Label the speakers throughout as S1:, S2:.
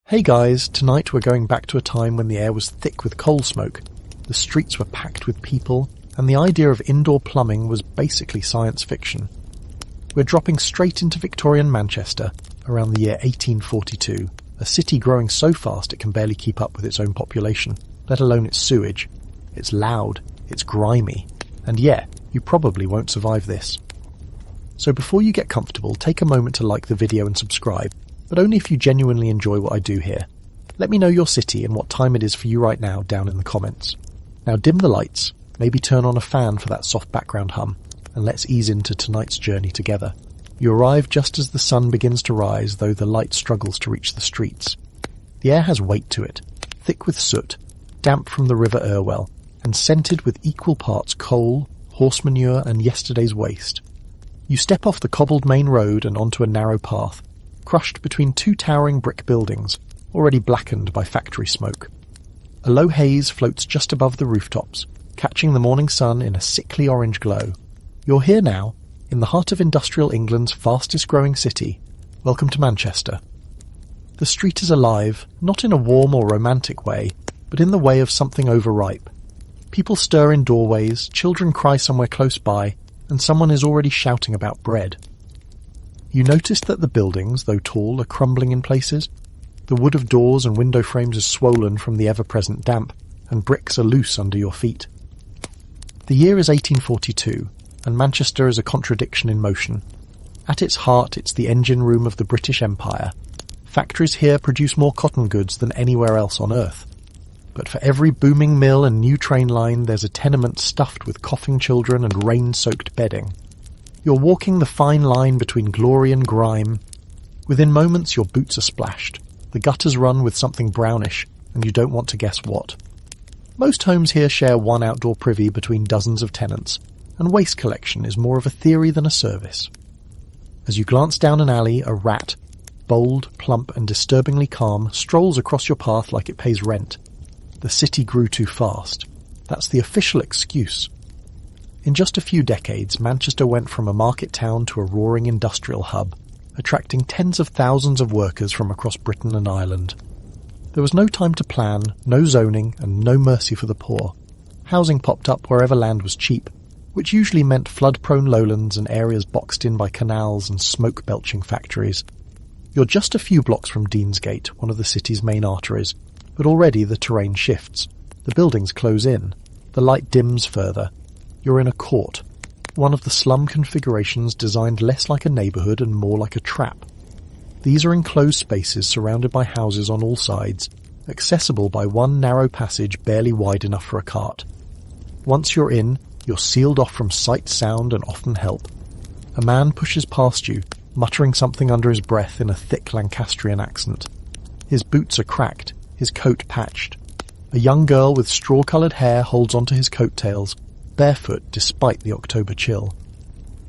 S1: Hey guys, tonight we're going back to a time when the air was thick with coal smoke, the streets were packed with people, and the idea of indoor plumbing was basically science fiction. We're dropping straight into Victorian Manchester around the year 1842, a city growing so fast it can barely keep up with its own population, let alone its sewage. It's loud, it's grimy, and yeah, you probably won't survive this. So before you get comfortable, take a moment to like the video and subscribe, but only if you genuinely enjoy what I do here. Let me know your city and what time it is for you right now down in the comments. Now dim the lights, maybe turn on a fan for that soft background hum, and let's ease into tonight's journey together. You arrive just as the sun begins to rise, though the light struggles to reach the streets. The air has weight to it, thick with soot, damp from the River Irwell, and scented with equal parts coal, horse manure and yesterday's waste. You step off the cobbled main road and onto a narrow path, crushed between two towering brick buildings, already blackened by factory smoke. A low haze floats just above the rooftops, catching the morning sun in a sickly orange glow. You're here now, in the heart of industrial England's fastest-growing city. Welcome to Manchester. The street is alive, not in a warm or romantic way, but in the way of something overripe. People stir in doorways, children cry somewhere close by, and someone is already shouting about bread. You notice that the buildings, though tall, are crumbling in places. The wood of doors and window frames is swollen from the ever-present damp, and bricks are loose under your feet. The year is 1842, and Manchester is a contradiction in motion. At its heart, it's the engine room of the British Empire. Factories here produce more cotton goods than anywhere else on earth. But for every booming mill and new train line, there's a tenement stuffed with coughing children and rain-soaked bedding. You're walking the fine line between glory and grime. Within moments, your boots are splashed. The gutters run with something brownish, and you don't want to guess what. Most homes here share one outdoor privy between dozens of tenants, and waste collection is more of a theory than a service. As you glance down an alley, a rat, bold, plump, and disturbingly calm, strolls across your path like it pays rent. The city grew too fast. That's the official excuse. In just a few decades, Manchester went from a market town to a roaring industrial hub, attracting tens of thousands of workers from across Britain and Ireland. There was no time to plan, no zoning, and no mercy for the poor. Housing popped up wherever land was cheap, which usually meant flood-prone lowlands and areas boxed in by canals and smoke-belching factories. You're just a few blocks from Deansgate, one of the city's main arteries, but already the terrain shifts. The buildings close in. The light dims further. You're in a court, one of the slum configurations designed less like a neighbourhood and more like a trap. These are enclosed spaces surrounded by houses on all sides, accessible by one narrow passage barely wide enough for a cart. Once you're in, you're sealed off from sight, sound, and often help. A man pushes past you, muttering something under his breath in a thick Lancastrian accent. His boots are cracked, his coat patched. A young girl with straw-coloured hair holds onto his coattails, barefoot despite the October chill.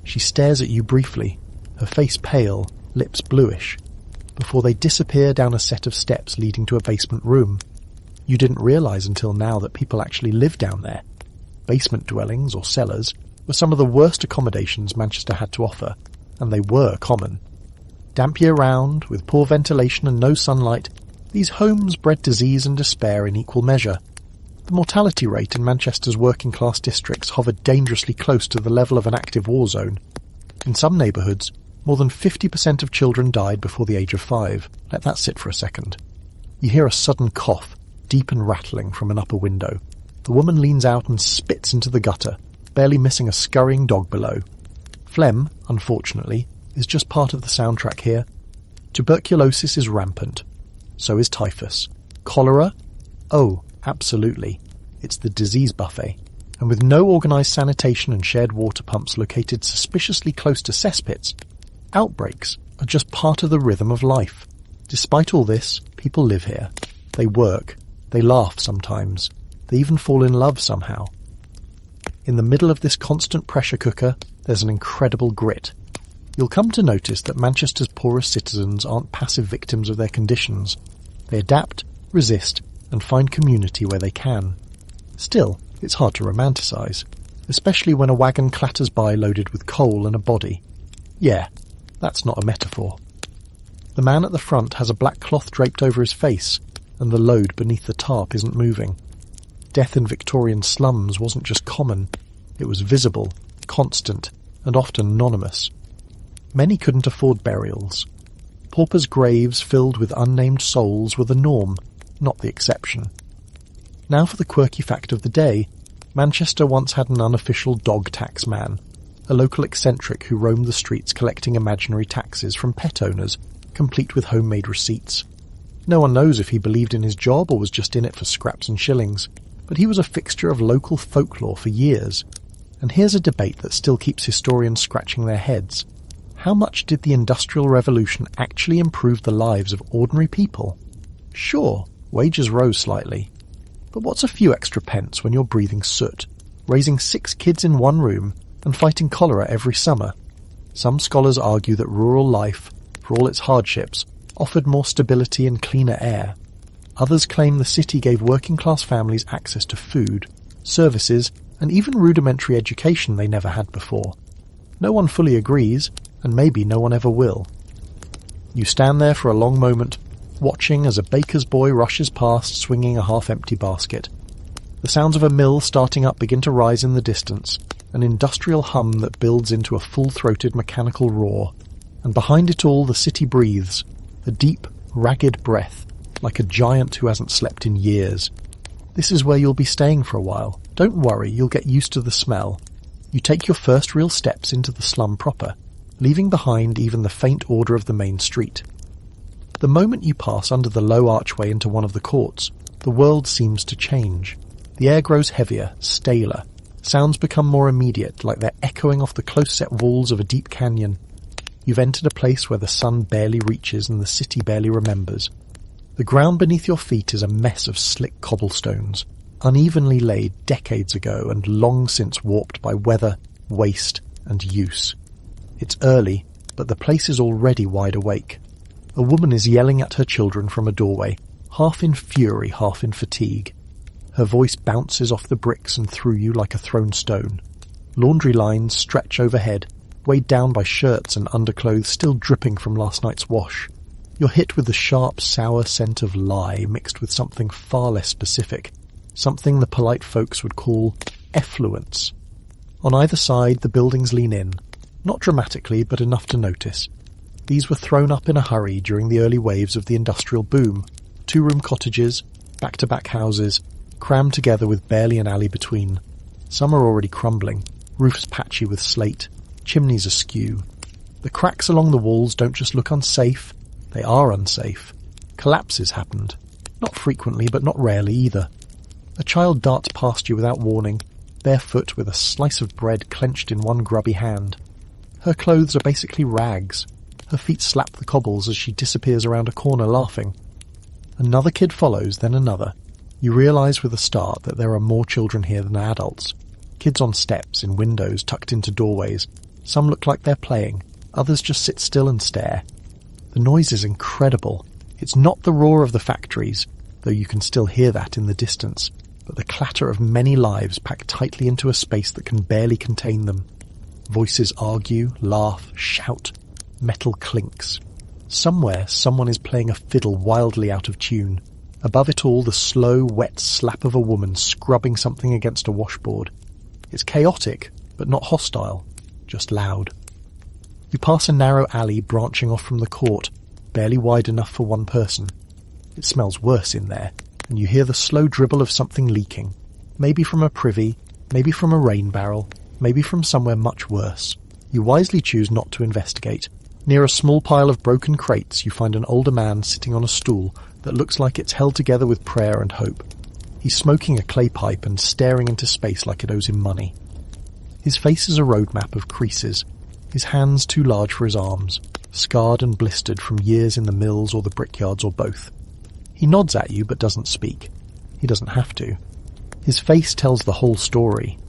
S1: She stares at you briefly, her face pale, lips bluish, before they disappear down a set of steps leading to a basement room. You didn't realise until now that people actually live down there. Basement dwellings, or cellars, were some of the worst accommodations Manchester had to offer, and they were common. Damp year-round, with poor ventilation and no sunlight, these homes bred disease and despair in equal measure. The mortality rate in Manchester's working-class districts hovered dangerously close to the level of an active war zone. In some neighbourhoods, more than 50% of children died before the age of 5. Let that sit for a second. You hear a sudden cough, deep and rattling, from an upper window. The woman leans out and spits into the gutter, barely missing a scurrying dog below. Phlegm, unfortunately, is just part of the soundtrack here. Tuberculosis is rampant. So is typhus. Cholera? Oh, absolutely. It's the disease buffet. And with no organised sanitation and shared water pumps located suspiciously close to cesspits, outbreaks are just part of the rhythm of life. Despite all this, people live here. They work. They laugh sometimes. They even fall in love somehow. In the middle of this constant pressure cooker, there's an incredible grit. You'll come to notice that Manchester's poorest citizens aren't passive victims of their conditions. They adapt, resist, and find community where they can. Still, it's hard to romanticise, especially when a wagon clatters by loaded with coal and a body. Yeah, that's not a metaphor. The man at the front has a black cloth draped over his face, and the load beneath the tarp isn't moving. Death in Victorian slums wasn't just common, it was visible, constant, and often anonymous. Many couldn't afford burials. Paupers' graves filled with unnamed souls were the norm, not the exception. Now for the quirky fact of the day. Manchester once had an unofficial dog tax man, a local eccentric who roamed the streets collecting imaginary taxes from pet owners, complete with homemade receipts. No one knows if he believed in his job or was just in it for scraps and shillings, but he was a fixture of local folklore for years. And here's a debate that still keeps historians scratching their heads. How much did the Industrial Revolution actually improve the lives of ordinary people? Sure, wages rose slightly. But what's a few extra pence when you're breathing soot, raising 6 kids in one room, and fighting cholera every summer? Some scholars argue that rural life, for all its hardships, offered more stability and cleaner air. Others claim the city gave working-class families access to food, services, and even rudimentary education they never had before. No one fully agrees, and maybe no one ever will. You stand there for a long moment, watching as a baker's boy rushes past swinging a half-empty basket. The sounds of a mill starting up begin to rise in the distance, an industrial hum that builds into a full-throated mechanical roar. And behind it all the city breathes, a deep, ragged breath, like a giant who hasn't slept in years. This is where you'll be staying for a while. Don't worry, you'll get used to the smell. You take your first real steps into the slum proper, leaving behind even the faint order of the main street. The moment you pass under the low archway into one of the courts, the world seems to change. The air grows heavier, staler. Sounds become more immediate, like they're echoing off the close-set walls of a deep canyon. You've entered a place where the sun barely reaches and the city barely remembers. The ground beneath your feet is a mess of slick cobblestones, unevenly laid decades ago and long since warped by weather, waste, and use. It's early, but the place is already wide awake. A woman is yelling at her children from a doorway, half in fury, half in fatigue. Her voice bounces off the bricks and through you like a thrown stone. Laundry lines stretch overhead, weighed down by shirts and underclothes still dripping from last night's wash. You're hit with the sharp, sour scent of lye mixed with something far less specific, something the polite folks would call effluence. On either side, the buildings lean in, not dramatically, but enough to notice. These were thrown up in a hurry during the early waves of the industrial boom. 2-room cottages, back-to-back houses, crammed together with barely an alley between. Some are already crumbling, roofs patchy with slate, chimneys askew. The cracks along the walls don't just look unsafe, they are unsafe. Collapses happened. Not frequently, but not rarely either. A child darts past you without warning, barefoot with a slice of bread clenched in one grubby hand. Her clothes are basically rags. Her feet slap the cobbles as she disappears around a corner laughing. Another kid follows, then another. You realise with a start that there are more children here than adults. Kids on steps, in windows, tucked into doorways. Some look like they're playing. Others just sit still and stare. The noise is incredible. It's not the roar of the factories, though you can still hear that in the distance, but the clatter of many lives packed tightly into a space that can barely contain them. Voices argue, laugh, shout. Metal clinks. Somewhere, someone is playing a fiddle wildly out of tune. Above it all, the slow, wet slap of a woman scrubbing something against a washboard. It's chaotic, but not hostile, just loud. You pass a narrow alley branching off from the court, barely wide enough for one person. It smells worse in there, and you hear the slow dribble of something leaking. Maybe from a privy, maybe from a rain barrel, maybe from somewhere much worse. You wisely choose not to investigate. Near a small pile of broken crates, you find an older man sitting on a stool that looks like it's held together with prayer and hope. He's smoking a clay pipe and staring into space like it owes him money. His face is a roadmap of creases, his hands too large for his arms, scarred and blistered from years in the mills or the brickyards or both. He nods at you but doesn't speak. He doesn't have to. His face tells the whole story.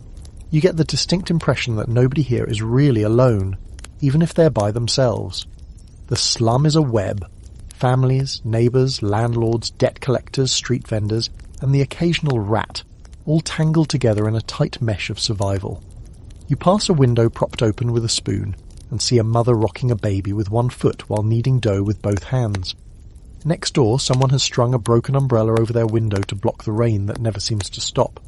S1: You get the distinct impression that nobody here is really alone, even if they're by themselves. The slum is a web. Families, neighbours, landlords, debt collectors, street vendors, and the occasional rat, all tangled together in a tight mesh of survival. You pass a window propped open with a spoon. and see a mother rocking a baby with one foot while kneading dough with both hands. Next door, someone has strung a broken umbrella over their window to block the rain that never seems to stop.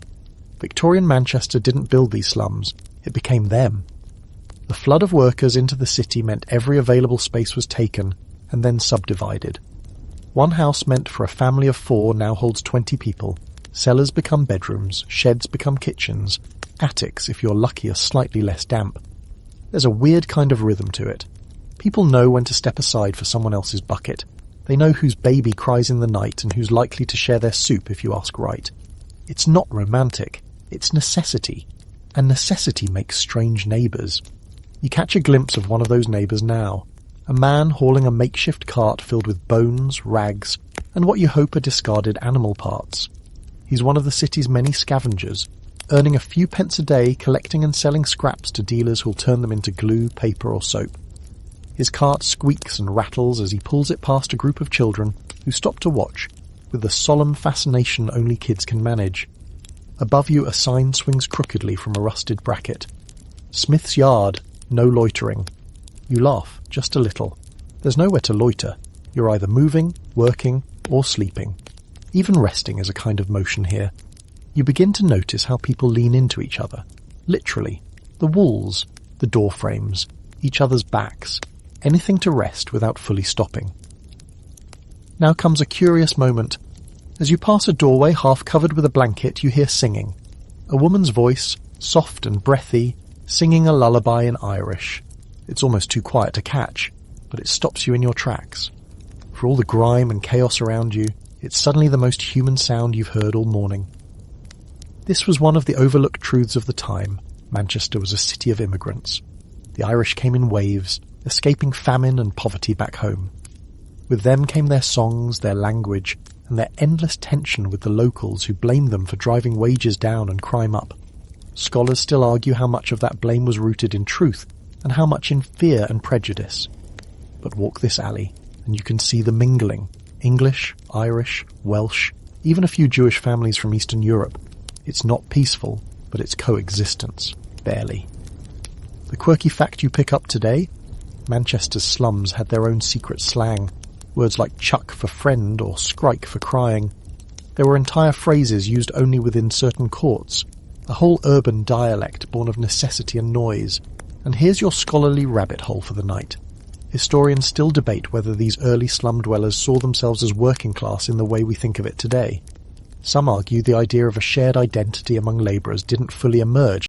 S1: Victorian Manchester didn't build these slums, it became them. The flood of workers into the city meant every available space was taken and then subdivided. One house meant for a family of 4 now holds 20 people. Cellars become bedrooms, sheds become kitchens, attics, if you're lucky, are slightly less damp. There's a weird kind of rhythm to it. People know when to step aside for someone else's bucket. They know whose baby cries in the night and who's likely to share their soup if you ask right. It's not romantic, it's necessity. And necessity makes strange neighbours. You catch a glimpse of one of those neighbours now. A man hauling a makeshift cart filled with bones, rags, and what you hope are discarded animal parts. He's one of the city's many scavengers, earning a few pence a day collecting and selling scraps to dealers who'll turn them into glue, paper or soap. His cart squeaks and rattles as he pulls it past a group of children who stop to watch, with the solemn fascination only kids can manage. Above you a sign swings crookedly from a rusted bracket. Smith's Yard, no loitering. You laugh, just a little. There's nowhere to loiter. You're either moving, working, or sleeping. Even resting is a kind of motion here. You begin to notice how people lean into each other. Literally. The walls, the door frames, each other's backs. Anything to rest without fully stopping. Now comes a curious moment. As you pass a doorway half covered with a blanket, you hear singing. A woman's voice, soft and breathy, singing a lullaby in Irish. It's almost too quiet to catch, but it stops you in your tracks. For all the grime and chaos around you, it's suddenly the most human sound you've heard all morning. This was one of the overlooked truths of the time. Manchester was a city of immigrants. The Irish came in waves, escaping famine and poverty back home. With them came their songs, their language, and their endless tension with the locals who blamed them for driving wages down and crime up. Scholars still argue how much of that blame was rooted in truth, and how much in fear and prejudice. But walk this alley, and you can see the mingling. English, Irish, Welsh, even a few Jewish families from Eastern Europe. It's not peaceful, but it's coexistence. Barely. The quirky fact you pick up today? Manchester's slums had their own secret slang. Words like chuck for friend or skrike for crying. There were entire phrases used only within certain courts. A whole urban dialect born of necessity and noise. And here's your scholarly rabbit hole for the night. Historians still debate whether these early slum dwellers saw themselves as working class in the way we think of it today. Some argue the idea of a shared identity among labourers didn't fully emerge